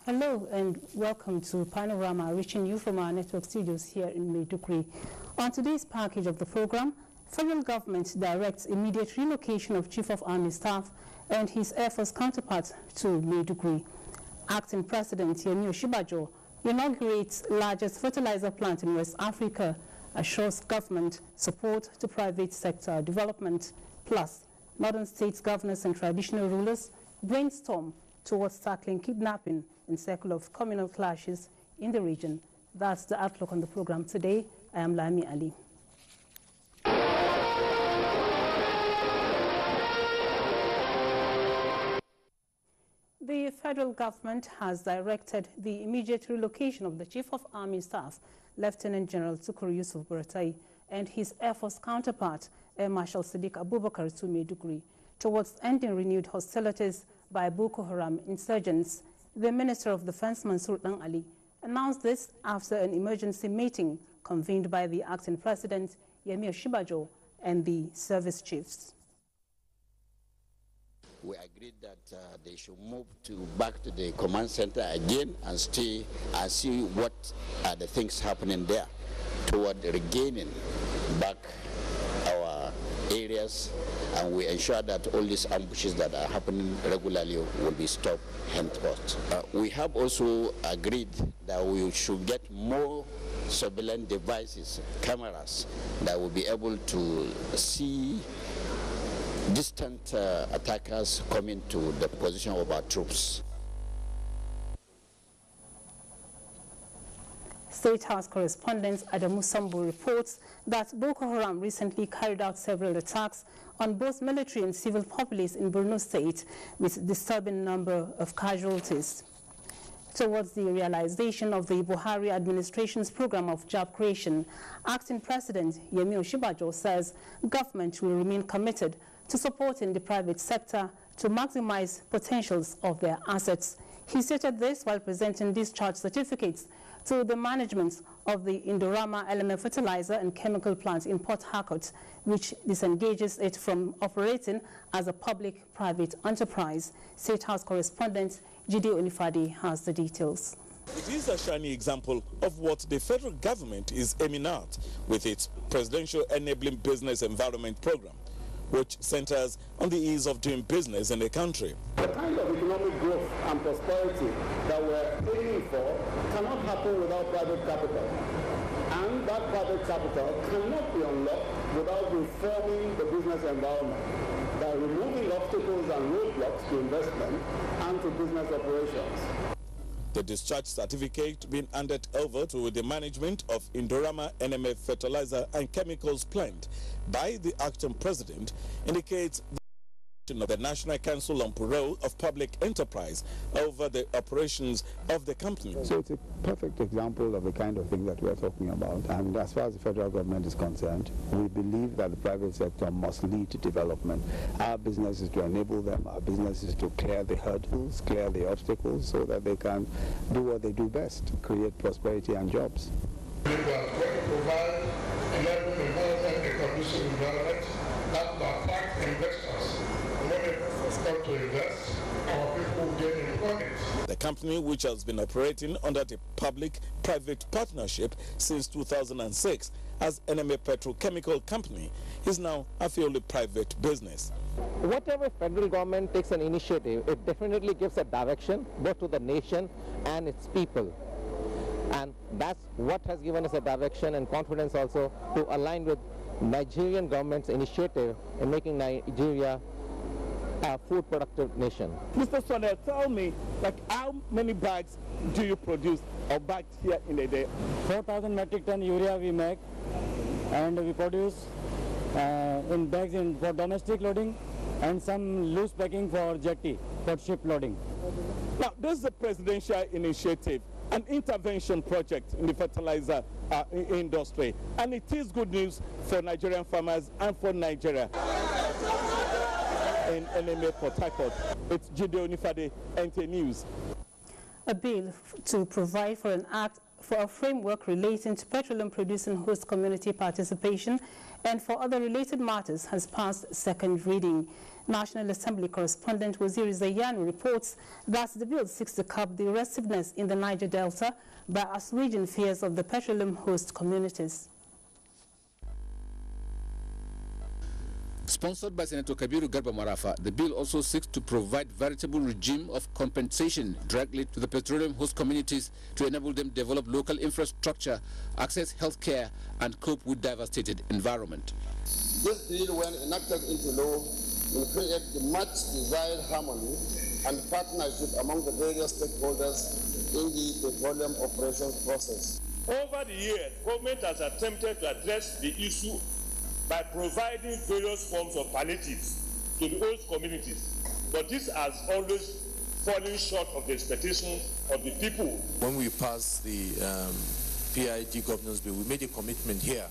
Hello and welcome to Panorama, reaching you from our network studios here in Maiduguri. On today's package of the program, federal government directs immediate relocation of Chief of Army Staff and his Air Force counterpart to Maiduguri. Acting President Yemi Osinbajo inaugurates largest fertilizer plant in West Africa, assures government support to private sector development. Plus, northern states governors and traditional rulers brainstorm towards tackling kidnapping in circle of communal clashes in the region. That's the outlook on the program today. I am Lami Ali. The federal government has directed the immediate relocation of the Chief of Army Staff, Lieutenant General Tukur Yusuf Buratai, and his Air Force counterpart, Air Marshal Sadiq Abubakar, to Maiduguri, towards ending renewed hostilities by Boko Haram insurgents. The Minister of Defense, Mansour Dan Ali, announced this after an emergency meeting convened by the acting president, Yemi Osinbajo, and the service chiefs. We agreed that they should move back to the command center again and stay and see what are the things happening there toward regaining back our areas, and we ensure that all these ambushes that are happening regularly will be stopped henceforth. We have also agreed that we should get more surveillance devices, cameras, that will be able to see distant attackers coming to the position of our troops. State House correspondent Adamu Sambu reports that Boko Haram recently carried out several attacks on both military and civil populace in Borno State, with a disturbing number of casualties. Towards the realization of the Buhari administration's program of job creation, acting President Yemi Osinbajo says government will remain committed to supporting the private sector to maximize potentials of their assets. He stated this while presenting discharge certificates to the management of the Indorama LMF fertilizer and chemical plant in Port Harcourt, which disengages it from operating as a public-private enterprise. State House correspondent Jide Onifade has the details. It is a shining example of what the federal government is aiming at with its Presidential Enabling Business Environment Program, which centers on the ease of doing business in the country. The kind of economic growth and prosperity that we're aiming for cannot happen without private capital. And that private capital cannot be unlocked without reforming the business environment, by removing obstacles and roadblocks to investment and to business operations. The discharge certificate being handed over to the management of Indorama NMF fertilizer and chemicals plant by the acting president indicates the National Council on Parole of Public Enterprise over the operations of the company. So it's a perfect example of the kind of thing that we're talking about. And as far as the federal government is concerned, we believe that the private sector must lead to development. Our business is to enable them. Our business is to clear the hurdles, clear the obstacles, so that they can do what they do best, create prosperity and jobs. We are going to provide enabling environment, a conducive environment that will attract investors. When they come to invest, our people get employment. The company, which has been operating under the public-private partnership since 2006 as NMA Petrochemical Company, is now a purely private business. Whatever federal government takes an initiative, it definitely gives a direction both to the nation and its people. And that's what has given us a direction and confidence also to align with Nigerian government's initiative in making Nigeria a food productive nation. Mr. Sonel, tell me, like, how many bags do you produce or bags here in a day? 4,000 metric ton urea we make, and we produce in bags for domestic loading and some loose packing for jetty, for ship loading. Now, this is a presidential initiative, an intervention project in the fertilizer industry, and it is good news for Nigerian farmers and for Nigeria. In NMA Port Harcourt, it's Jide Onifade, NT News. A bill to provide for a framework relating to petroleum producing host community participation and for other related matters has passed second reading. National Assembly correspondent Waziri Zayanu reports that the bill seeks to curb the restiveness in the Niger Delta by assuaging fears of the petroleum host communities. Sponsored by Senator Kabiru Garba Marafa, the bill also seeks to provide veritable regime of compensation directly to the petroleum host communities to enable them develop local infrastructure, access health care, and cope with devastated environment. This bill, when enacted into law, will create the much desired harmony and partnership among the various stakeholders in the petroleum operations process. Over the years, government has attempted to address the issue by providing various forms of palliatives to the host communities, but this has always fallen short of the expectations of the people. When we passed the PIG governance bill, we made a commitment here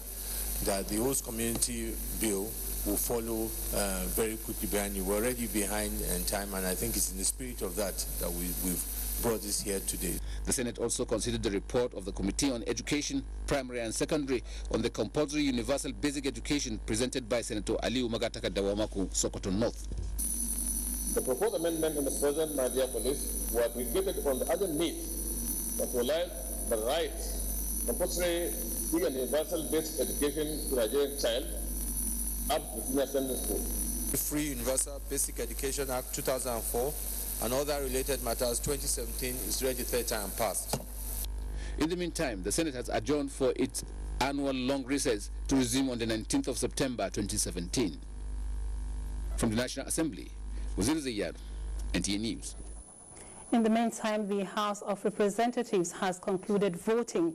that the host community bill will follow very quickly behind you. We're already behind in time, and I think it's in the spirit of that we've brought this here today. The Senate also considered the report of the Committee on Education, Primary and Secondary on the compulsory universal basic education presented by Senator Aliu Magataka Dawamaku, Sokoto North. The proposed amendment in the present, my dear colleagues, were aggregated on the other needs that will allow the right compulsory free and universal basic education to the Nigerian child up to senior secondary school. The Free Universal Basic Education Act 2004 and other related matters 2017 is ready third time passed. In the meantime, the Senate has adjourned for its annual long recess to resume on the 19th of September 2017. From the National Assembly, Waziri Zayanu, NTA News. In the meantime, the House of Representatives has concluded voting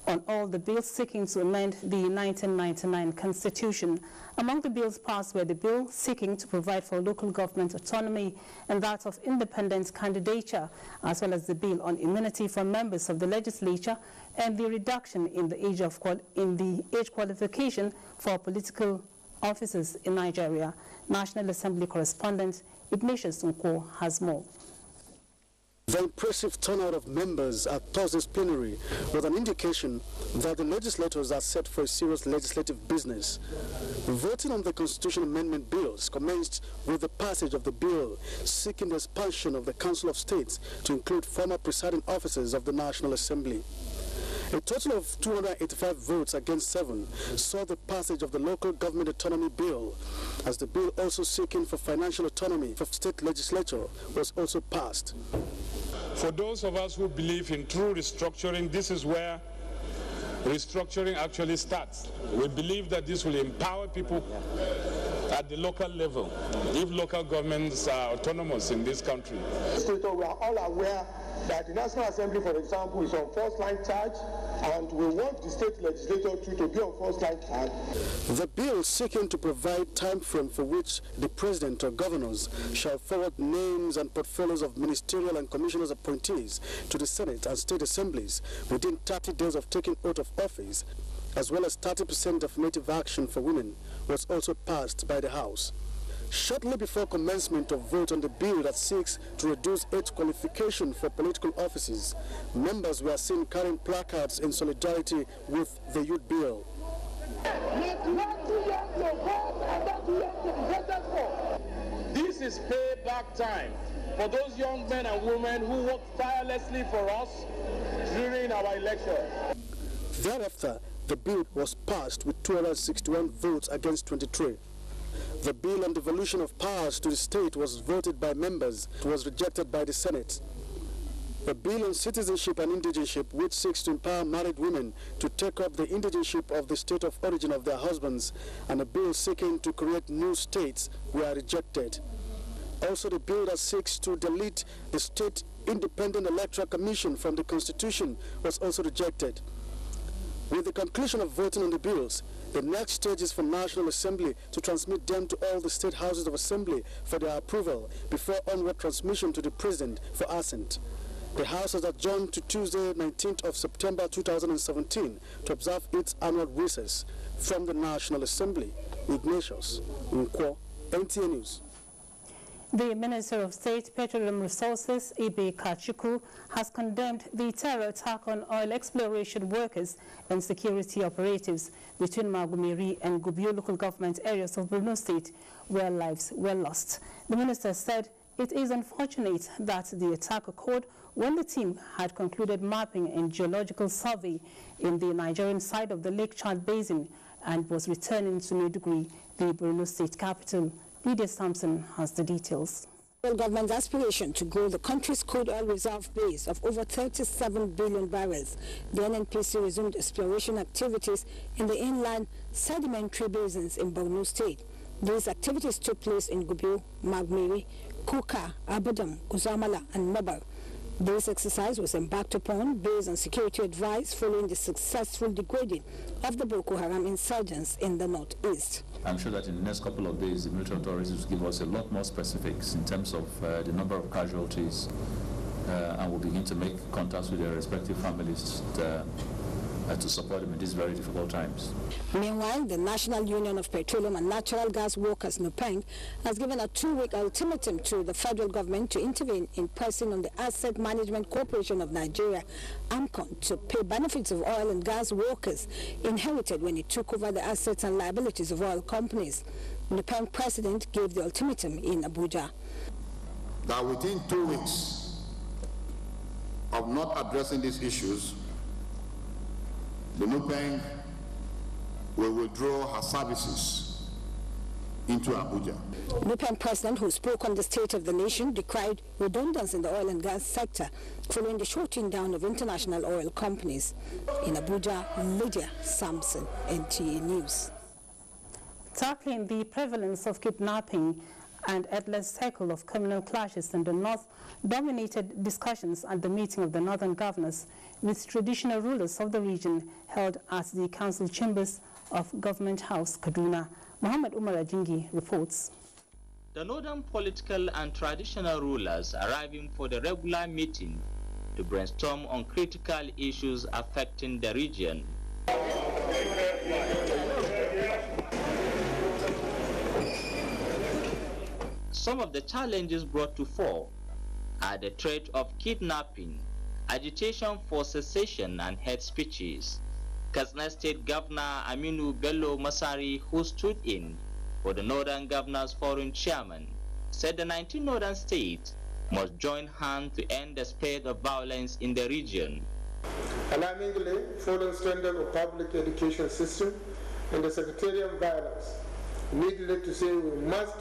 on all the bills seeking to amend the 1999 Constitution. Among the bills passed were the bill seeking to provide for local government autonomy and that of independent candidature, as well as the bill on immunity for members of the legislature and the reduction in the age qualification for political officers in Nigeria. National Assembly correspondent Ignatius Nko has more. The impressive turnout of members at Thursday's plenary was an indication that the legislators are set for a serious legislative business. Voting on the Constitution Amendment bills commenced with the passage of the bill seeking the expansion of the Council of States to include former presiding officers of the National Assembly. A total of 285 votes against 7 saw the passage of the Local Government Autonomy Bill, as the bill also seeking for financial autonomy for state legislature was also passed. For those of us who believe in true restructuring, this is where restructuring actually starts. We believe that this will empower people at the local level, if local governments are autonomous in this country. We are all aware that the National Assembly, for example, is on first-line charge, and we want the state legislature to be on first-line charge. The bill seeking to provide time frame for which the president or governors shall forward names and portfolios of ministerial and commissioners appointees to the Senate and state assemblies within 30 days of taking oath of office, as well as 30% affirmative action for women, was also passed by the House. Shortly before commencement of vote on the bill that seeks to reduce age qualification for political offices, members were seen carrying placards in solidarity with the youth bill. This is payback time for those young men and women who worked tirelessly for us during our election. Thereafter, the bill was passed with 261 votes against 23. The bill on devolution of powers to the state was voted by members. It was rejected by the Senate. The bill on citizenship and indigenship, which seeks to empower married women to take up the indigenship of the state of origin of their husbands, and a bill seeking to create new states, were rejected. Also, the bill that seeks to delete the State Independent Electoral Commission from the Constitution was also rejected. With the conclusion of voting on the bills, the next stage is for National Assembly to transmit them to all the state houses of assembly for their approval before onward transmission to the President for assent. The House has adjourned to Tuesday, 19th of September 2017 to observe its annual recess. From the National Assembly, Ignatius Nkwo, NTA News. The Minister of State Petroleum Resources, Ibe Kachuku, has condemned the terror attack on oil exploration workers and security operatives between Magumiri and Gubiyo local government areas of Borno State, where lives were lost. The minister said it is unfortunate that the attack occurred when the team had concluded mapping and geological survey in the Nigerian side of the Lake Chad Basin and was returning to Maiduguri, the Borno State capital. Lydia Sampson has the details. The government's aspiration to grow the country's crude oil reserve base of over 37 billion barrels. The NNPC resumed exploration activities in the inland sedimentary basins in Borno State. These activities took place in Gubiyo, Magmiri, Kuka, Abadam, Guzamala, and Mabar. This exercise was embarked upon based on security advice following the successful degrading of the Boko Haram insurgents in the northeast. I'm sure that in the next couple of days, the military authorities will give us a lot more specifics in terms of the number of casualties, and we'll begin to make contacts with their respective families to support them in these very difficult times. Meanwhile, the National Union of Petroleum and Natural Gas Workers, NUPENG, has given a 2-week ultimatum to the federal government to intervene in pressing on the Asset Management Corporation of Nigeria, AMCON, to pay benefits of oil and gas workers inherited when it took over the assets and liabilities of oil companies. The NUPENG president gave the ultimatum in Abuja. That within 2 weeks of not addressing these issues, the NUPENG will withdraw her services into Abuja. NUPENG president, who spoke on the state of the nation, decried redundancy in the oil and gas sector following the shutting down of international oil companies. In Abuja, Lydia Sampson, NTA News. Tackling the prevalence of kidnapping and endless cycle of communal clashes in the north dominated discussions at the meeting of the northern governors with traditional rulers of the region held at the council chambers of Government House, Kaduna. Muhammad Umar Ajingi reports. The northern political and traditional rulers arriving for the regular meeting to brainstorm on critical issues affecting the region. Some of the challenges brought to fore are the threat of kidnapping, agitation for secession and hate speeches. Katsina State Governor Aminu Bello Masari, who stood in for the Northern Governors Forum chairman, said the 19 northern states must join hands to end the spread of violence in the region. Alarmingly, following standard of public education system and the sectarian violence, needless to say, we must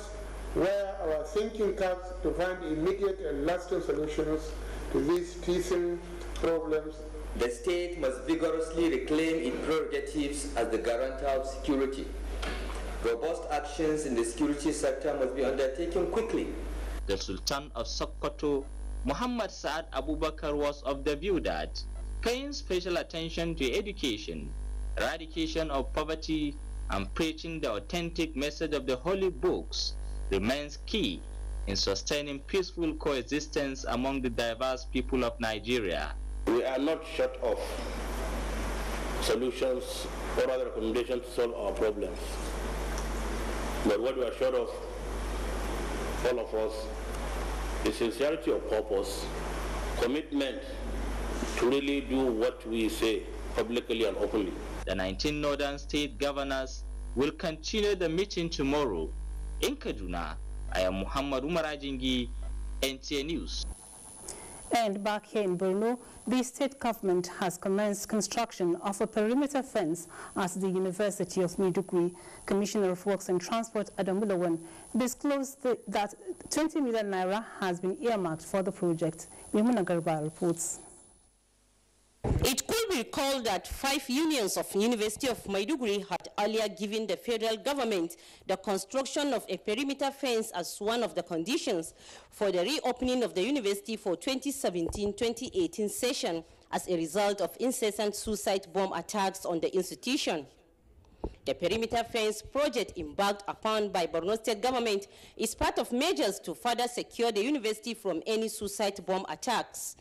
wear our thinking caps to find immediate and lasting solutions to these teething problems. The state must vigorously reclaim its prerogatives as the guarantor of security. Robust actions in the security sector must be undertaken quickly. The Sultan of Sokoto, Muhammad Saad Abubakar, was of the view that paying special attention to education, eradication of poverty, and preaching the authentic message of the holy books remains key in sustaining peaceful coexistence among the diverse people of Nigeria. We are not short of solutions or other recommendations to solve our problems. But what we are short of, all of us, is sincerity of purpose, commitment to really do what we say publicly and openly. The 19 northern state governors will continue the meeting tomorrow. In Kaduna, I am Muhammad Umar Ajingi, NTA News. And back here in Borno, the state government has commenced construction of a perimeter fence at the University of Maiduguri. Commissioner of Works and Transport, Adam Mulawan, disclosed that 20 million naira has been earmarked for the project. Yamuna Garba reports. It could be recalled that 5 unions of University of Maiduguri had earlier given the federal government the construction of a perimeter fence as one of the conditions for the reopening of the university for 2017-2018 session as a result of incessant suicide bomb attacks on the institution. The perimeter fence project embarked upon by Borno State government is part of measures to further secure the university from any suicide bomb attacks.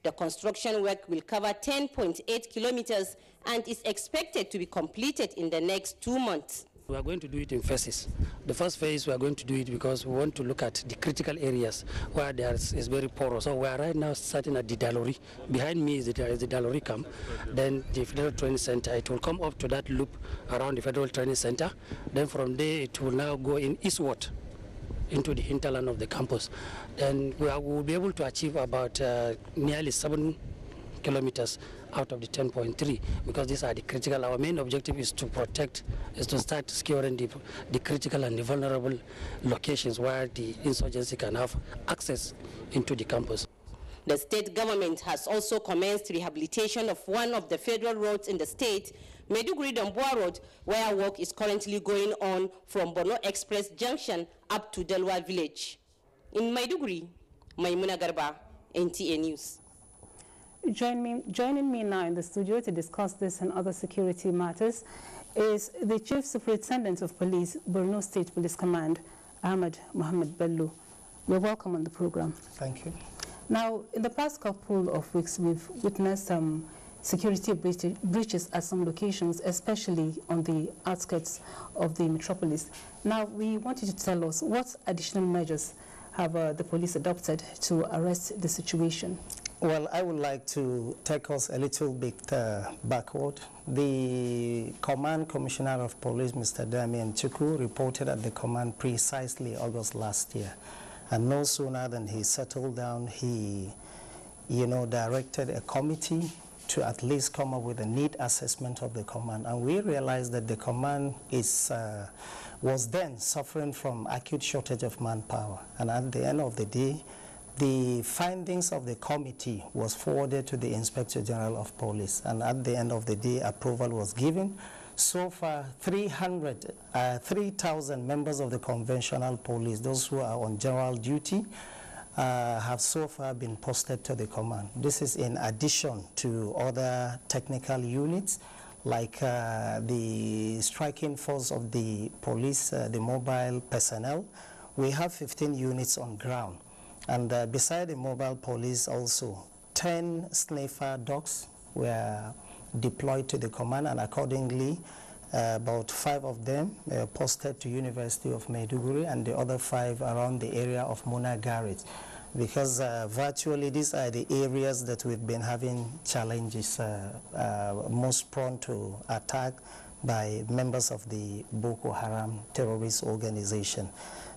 The construction work will cover 10.8 kilometers and is expected to be completed in the next 2 months. We are going to do it in phases. The first phase, we are going to do it because we want to look at the critical areas where there is very porous. So we are right now starting at the Dalori. Behind me is the Dalori camp. Then the Federal Training Center, it will come up to that loop around the Federal Training Center. Then from there, it will now go in eastward into the hinterland of the campus. Then we will be able to achieve about nearly 7 kilometers out of the 10.3, because these are the critical. Our main objective is to protect, is to start securing the critical and the vulnerable locations where the insurgency can have access into the campus. The state government has also commenced rehabilitation of one of the federal roads in the state, Maiduguri-Damboa Road, where work is currently going on from Borno Express Junction up to Delwa Village. In Maiduguri, Maimuna Garba, NTA News. Joining me now in the studio to discuss this and other security matters is the Chief Superintendent of Police, Borno State Police Command, Ahmed Mohammed Bello. You're welcome on the program. Thank you. Now, in the past couple of weeks, we've witnessed some security breaches at some locations, especially on the outskirts of the metropolis. Now, we want you to tell us what additional measures have the police adopted to arrest the situation. Well, I would like to take us a little bit backward. The Command Commissioner of Police, Mr. Damian Chukwu, reported at the command precisely August last year. And no sooner than he settled down, he, directed a committee to at least come up with a neat assessment of the command. And we realized that the command was then suffering from acute shortage of manpower. And at the end of the day, the findings of the committee was forwarded to the Inspector General of Police, and at the end of the day, approval was given. So far, 3,000 members of the conventional police, those who are on general duty, have so far been posted to the command. This is in addition to other technical units, like the striking force of the police, the mobile personnel. We have 15 units on ground. And beside the mobile police also, 10 sniffer dogs were deployed to the command, and accordingly, about 5 of them were posted to University of Maiduguri, and the other 5 around the area of Muna Garage. Because virtually these are the areas that we've been having challenges, most prone to attack by members of the Boko Haram terrorist organization.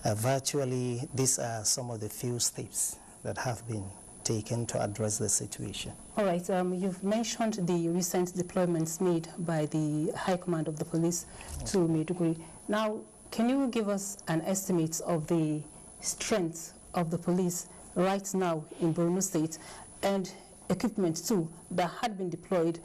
Virtually, these are some of the few steps that have been taken to address the situation. All right, you've mentioned the recent deployments made by the High Command of the Police to Maiduguri. Now, can you give us an estimate of the strength of the police right now in Borno State, and equipment too that had been deployed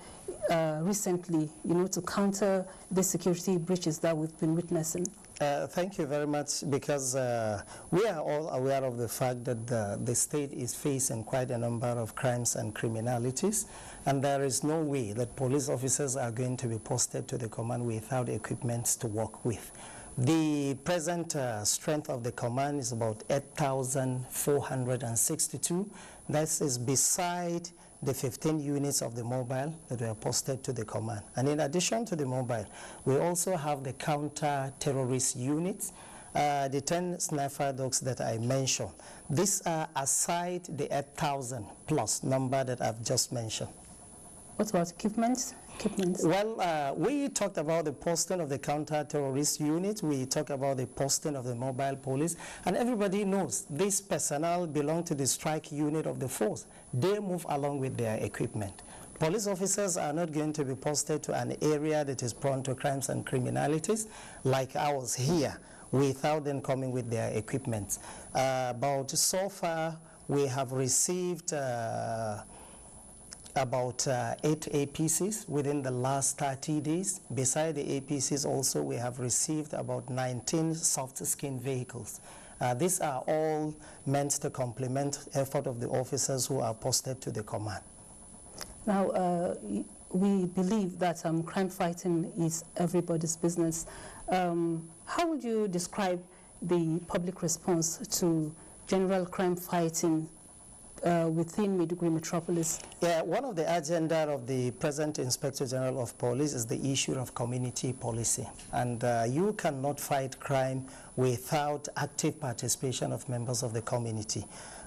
recently, to counter the security breaches that we've been witnessing? Thank you very much, because we are all aware of the fact that the state is facing quite a number of crimes and criminalities, and there is no way that police officers are going to be posted to the command without equipment to work with. The present strength of the command is about 8,462. That is beside the 15 units of the mobile that were posted to the command. And in addition to the mobile, we also have the counter-terrorist units, the 10 sniffer dogs that I mentioned. These are aside the 8,000 plus number that I've just mentioned. What about equipment? Well, we talked about the posting of the counter-terrorist unit. We talked about the posting of the mobile police. And everybody knows this personnel belong to the strike unit of the force. They move along with their equipment. Police officers are not going to be posted to an area that is prone to crimes and criminalities like ours here without them coming with their equipment. About so far, we have received about 8 APCs within the last 30 days. Beside the APCs also, we have received about 19 soft skin vehicles. These are all meant to complement effort of the officers who are posted to the command. Now, we believe that crime fighting is everybody's business. How would you describe the public response to general crime fighting within Maiduguri metropolis? Yeah, one of the agenda of the present Inspector General of Police is the issue of community policy. And you cannot fight crime without active participation of members of the community.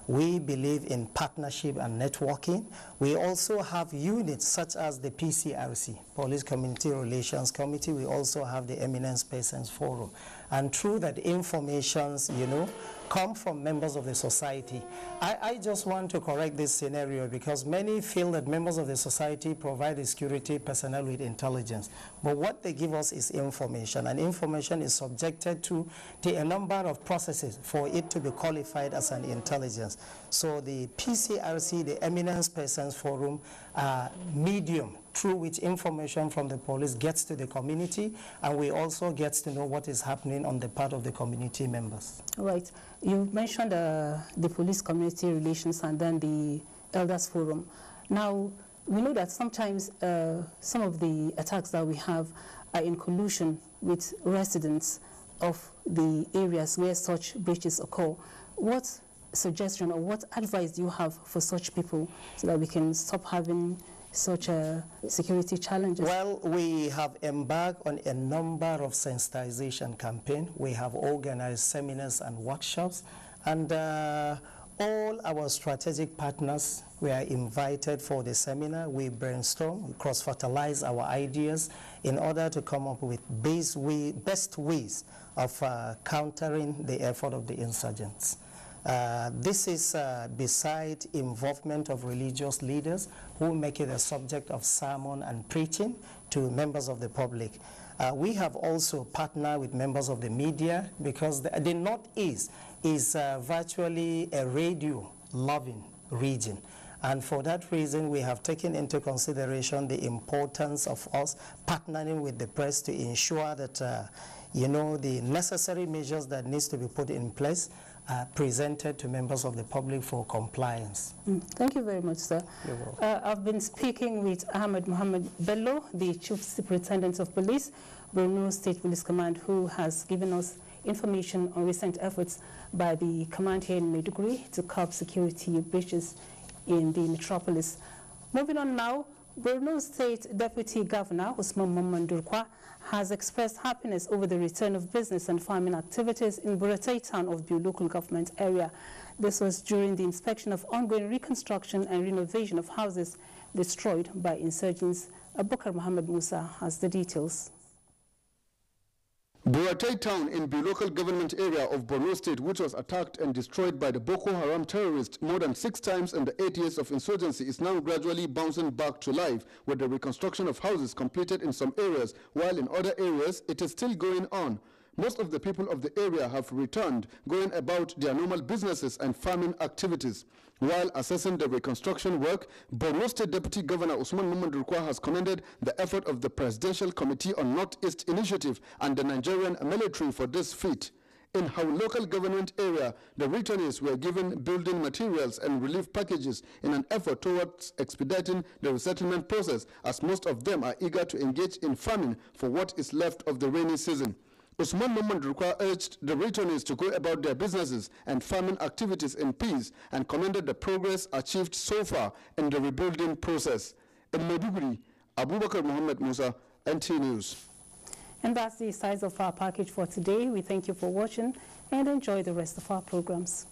We believe in partnership and networking. We also have units such as the PCRC, Police Community Relations Committee. We also have the Eminence Persons Forum. And through that informations, come from members of the society. I just want to correct this scenario because many feel that members of the society provide the security personnel with intelligence. But what they give us is information, and information is subjected to a number of processes for it to be qualified as an intelligence. So the PCRC, the Eminence Persons Forum, medium through which information from the police gets to the community, and we also get to know what is happening on the part of the community members. Right. You mentioned the police community relations and then the Elders Forum. Now, we know that sometimes some of the attacks that we have are in collusion with residents of the areas where such breaches occur. What suggestion or what advice do you have for such people so that we can stop having such security challenges? Well, we have embarked on a number of sensitization campaigns. We have organized seminars and workshops, and all our strategic partners were invited for the seminar. We brainstorm, we cross-fertilize our ideas in order to come up with best ways of countering the effort of the insurgents. This is beside involvement of religious leaders who make it a subject of sermon and preaching to members of the public. We have also partnered with members of the media because the Northeast is virtually a radio-loving region. And for that reason, we have taken into consideration the importance of us partnering with the press to ensure that, the necessary measures that needs to be put in place presented to members of the public for compliance. Thank you very much, sir. You're welcome. I've been speaking with Ahmed Mohammed Bello, the Chief Superintendent of Police, Borno State Police Command, who has given us information on recent efforts by the command here in Maiduguri to curb security breaches in the metropolis. Moving on now, Borno State Deputy Governor Usman Mamandurkwa has expressed happiness over the return of business and farming activities in Buratai town of the local government area. This was during the inspection of ongoing reconstruction and renovation of houses destroyed by insurgents. Abubakar Muhammad Musa has the details. Buratai town in the local government area of Borno State, which was attacked and destroyed by the Boko Haram terrorists more than 6 times in the 8 years of insurgency, is now gradually bouncing back to life with the reconstruction of houses completed in some areas, while in other areas it is still going on. Most of the people of the area have returned, going about their normal businesses and farming activities. While assessing the reconstruction work, Borno State Deputy Governor Usman Mamandurkwa has commended the effort of the Presidential Committee on Northeast Initiative and the Nigerian military for this feat. In her local government area, the returnees were given building materials and relief packages in an effort towards expediting the resettlement process, as most of them are eager to engage in farming for what is left of the rainy season. Usman Mamandurkwa urged the returnees to go about their businesses and farming activities in peace and commended the progress achieved so far in the rebuilding process. In Maiduguri, Abubakar Muhammad Musa, NT News. And that's the size of our package for today. We thank you for watching and enjoy the rest of our programs.